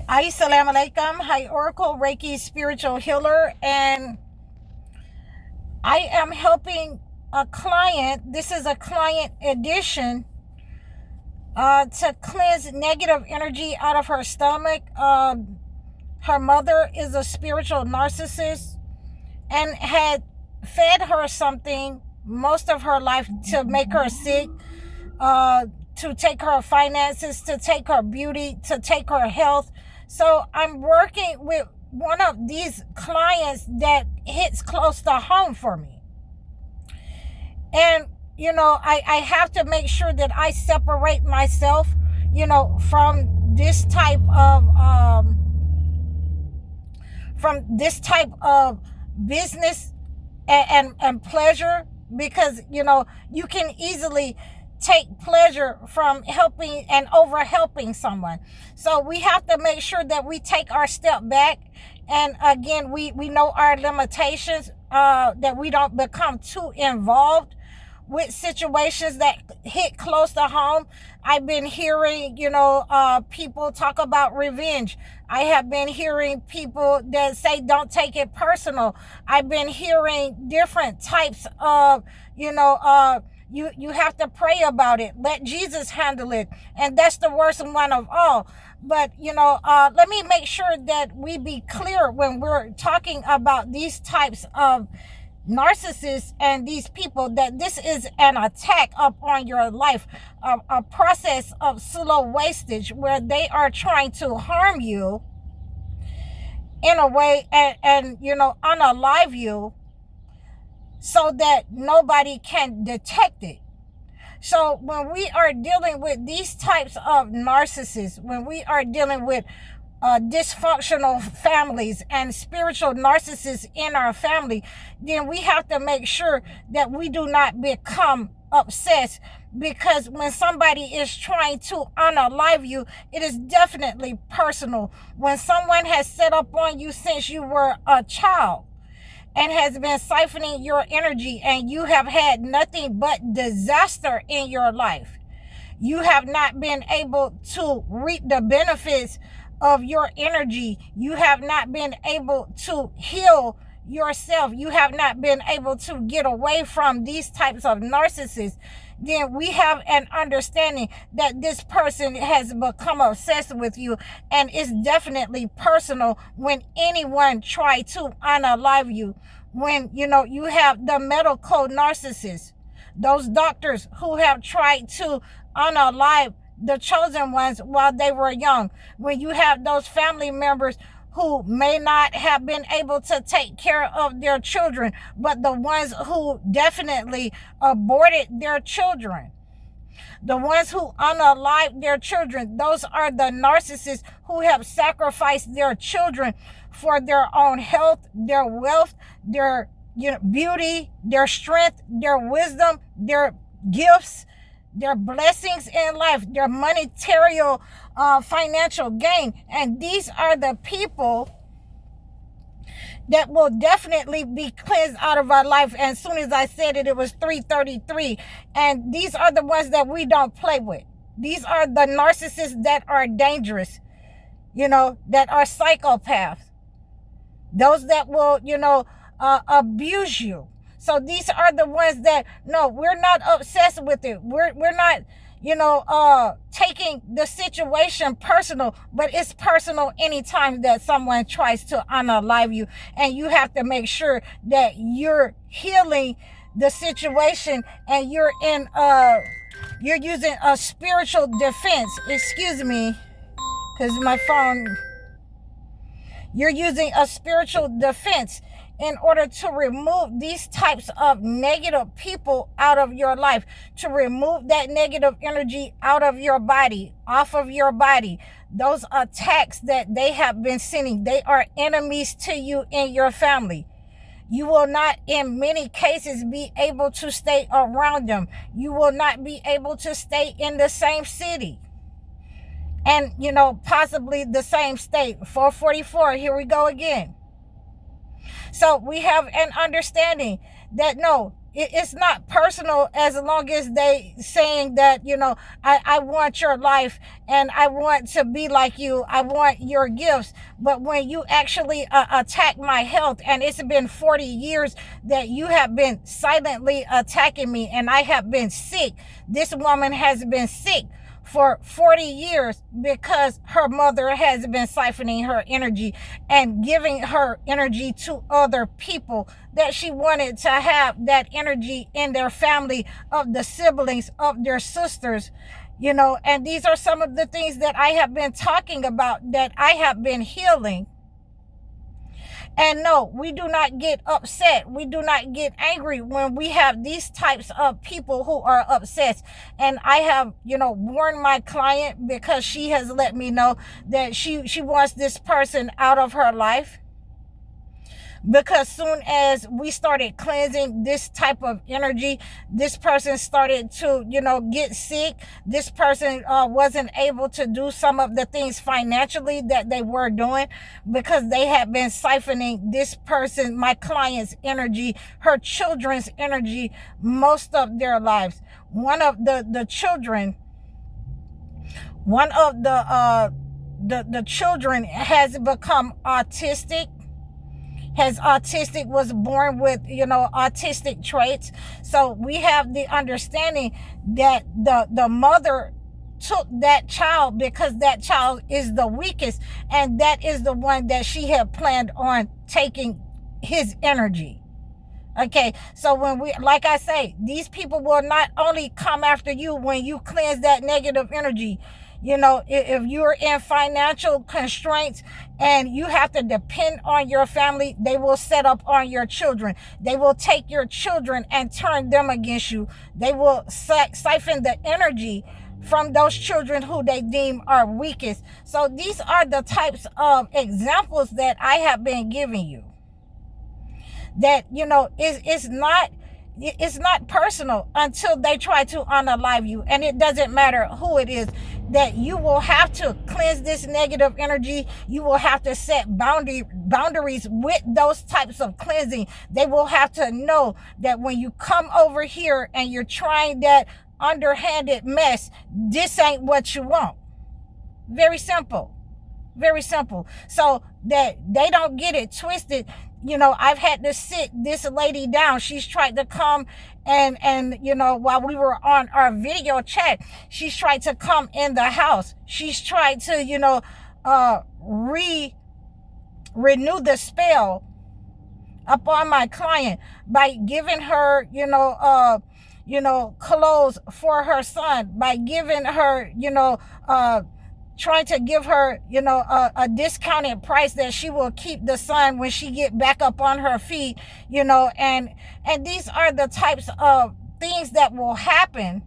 Assalamu alaikum. Hi, Oracle Reiki spiritual healer, and I am helping a client. This is a client edition to cleanse negative energy out of her stomach. Her mother is a spiritual narcissist and had fed her something most of her life to make her sick, to take her finances, to take her beauty, to take her health. So I'm working with one of these clients that hits close to home for me. And, I have to make sure that I separate myself, from this type of business and pleasure, because, you can easily take pleasure from helping and over helping someone. So we have to make sure that we take our step back. And again, we know our limitations, that we don't become too involved with situations that hit close to home. I've been hearing, people talk about revenge. I have been hearing people that say don't take it personal. I've been hearing different types of, you have to pray about it. Let Jesus handle it. And that's the worst one of all. But, let me make sure that we be clear when we're talking about these types of narcissists and these people, that this is an attack upon your life, a process of slow wastage where they are trying to harm you in a way and unalive you so that nobody can detect it. So when we are dealing with these types of narcissists, when we are dealing with dysfunctional families and spiritual narcissists in our family, then we have to make sure that we do not become obsessed, because when somebody is trying to unalive you, it is definitely personal. When someone has set up on you since you were a child and has been siphoning your energy, and you have had nothing but disaster in your life, you have not been able to reap the benefits of your energy. You have not been able to heal yourself. You have not been able to get away from these types of narcissists. Then we have an understanding that this person has become obsessed with you, and it's definitely personal when anyone try to unalive you. When you have the medical narcissists, those doctors who have tried to unalive the chosen ones while they were young. When you have those family members who may not have been able to take care of their children, but the ones who definitely aborted their children, the ones who unalived their children, those are the narcissists who have sacrificed their children for their own health, their wealth, their beauty, their strength, their wisdom, their gifts, their blessings in life, their monetary, financial gain. And these are the people that will definitely be cleansed out of our life. And as soon as I said it, it was 3:33. And these are the ones that we don't play with. These are the narcissists that are dangerous, that are psychopaths. Those that will, abuse you. So these are the ones that, no, we're not obsessed with it. We're not, taking the situation personal, but it's personal anytime that someone tries to unalive you. And you have to make sure that you're healing the situation, and you're using a spiritual defense. Excuse me, because my phone, you're using a spiritual defense in order to remove these types of negative people out of your life, to remove that negative energy out of your body, off of your body. Those attacks that they have been sending, they are enemies to you and your family. You will not, in many cases, be able to stay around them. You will not be able to stay in the same city. And, possibly the same state. 444, here we go again. So we have an understanding that, no, it's not personal as long as they saying that, I want your life and I want to be like you. I want your gifts. But when you actually attack my health, and it's been 40 years that you have been silently attacking me, and I have been sick. This woman has been sick for 40 years because her mother has been siphoning her energy and giving her energy to other people that she wanted to have that energy in their family, of the siblings, of their sisters, and these are some of the things that I have been talking about, that I have been healing. And no, we do not get upset. We do not get angry when we have these types of people who are obsessed. And I have, warned my client, because she has let me know that she wants this person out of her life. Because soon as we started cleansing this type of energy, this person started to, get sick. This person wasn't able to do some of the things financially that they were doing, because they had been siphoning this person, my client's energy, her children's energy, most of their lives. One of the children has become autistic. Was born with, autistic traits. So we have the understanding that the mother took that child because that child is the weakest, and that is the one that she had planned on taking his energy. Okay, so when like I say, these people will not only come after you when you cleanse that negative energy. If you're in financial constraints and you have to depend on your family, they will set up on your children. They will take your children and turn them against you. They will siphon the energy from those children who they deem are weakest. So these are the types of examples that I have been giving you. That, it's not personal until they try to unalive you. And it doesn't matter who it is, that you will have to cleanse this negative energy. You will have to set boundaries with those types of cleansing. They will have to know that when you come over here and you're trying that underhanded mess, this ain't what you want. Very simple. Very simple. So that they don't get it twisted. I've had to sit this lady down. She's tried to come and while we were on our video chat, she's tried to come in the house. She's tried to, renew the spell upon my client by giving her, clothes for her son, by giving her, trying to give her, a discounted price that she will keep the son when she get back up on her feet, and these are the types of things that will happen.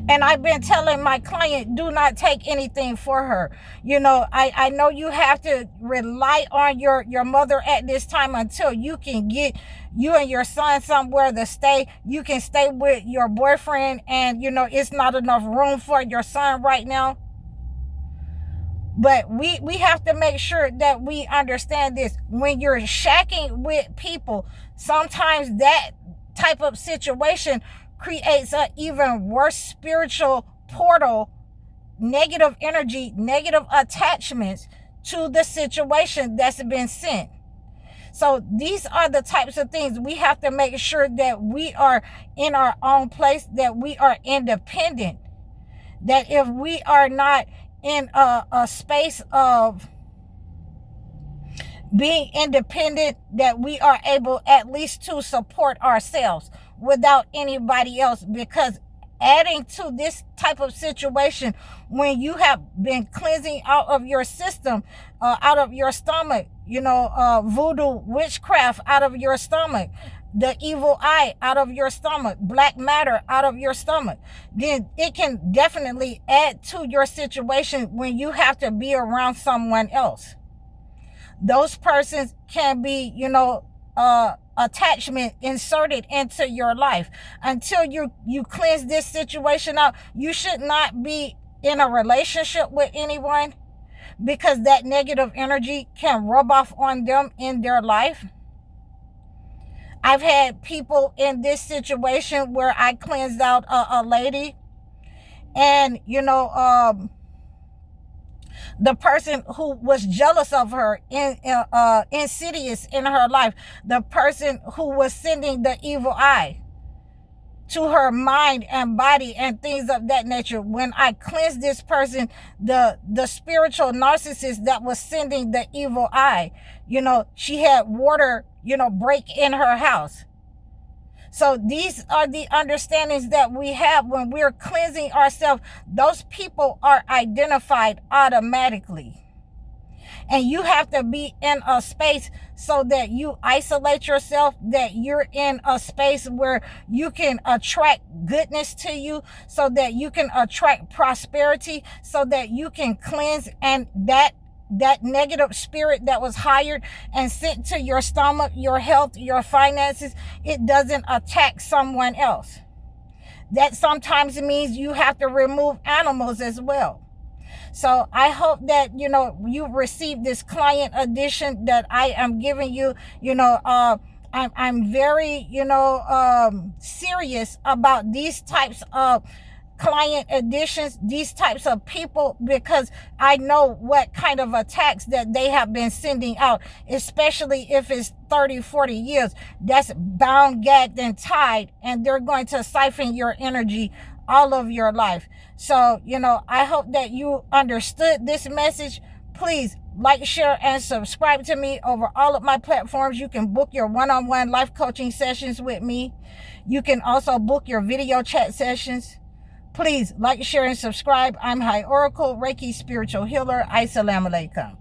And I've been telling my client, do not take anything for her. I know you have to rely on your mother at this time until you can get you and your son somewhere to stay. You can stay with your boyfriend, and, it's not enough room for your son right now. But we have to make sure that we understand this. When you're shacking with people, sometimes that type of situation creates an even worse spiritual portal, negative energy, negative attachments to the situation that's been sent. So these are the types of things we have to make sure that we are in our own place, that we are independent, that if we are not in a space of being independent, that we are able at least to support ourselves without anybody else. Because adding to this type of situation, when you have been cleansing out of your system, out of your stomach, voodoo witchcraft out of your stomach, the evil eye out of your stomach, black matter out of your stomach, then it can definitely add to your situation when you have to be around someone else. Those persons can be, attachment inserted into your life. Until you cleanse this situation out, you should not be in a relationship with anyone, because that negative energy can rub off on them in their life. I've had people in this situation where I cleansed out a lady, and the person who was jealous of her, insidious in her life, the person who was sending the evil eye to her mind and body and things of that nature. When I cleansed this person, the spiritual narcissist that was sending the evil eye, she had water, break in her house. So these are the understandings that we have when we're cleansing ourselves. Those people are identified automatically. And you have to be in a space so that you isolate yourself, that you're in a space where you can attract goodness to you, so that you can attract prosperity, so that you can cleanse, and that negative spirit that was hired and sent to your stomach, your health, your finances, it doesn't attack someone else. That sometimes means you have to remove animals as well. So I hope that, you receive this client edition that I am giving you. I'm very, serious about these types of client editions, these types of people, because I know what kind of attacks that they have been sending out, especially if it's 30, 40 years. That's bound, gagged, and tied, and they're going to siphon your energy all of your life. So, I hope that you understood this message. Please like, share, and subscribe to me over all of my platforms. You can book your one-on-one life coaching sessions with me. You can also book your video chat sessions. Please like, share, and subscribe. I'm High Oracle, Reiki Spiritual Healer. Assalamu alaikum.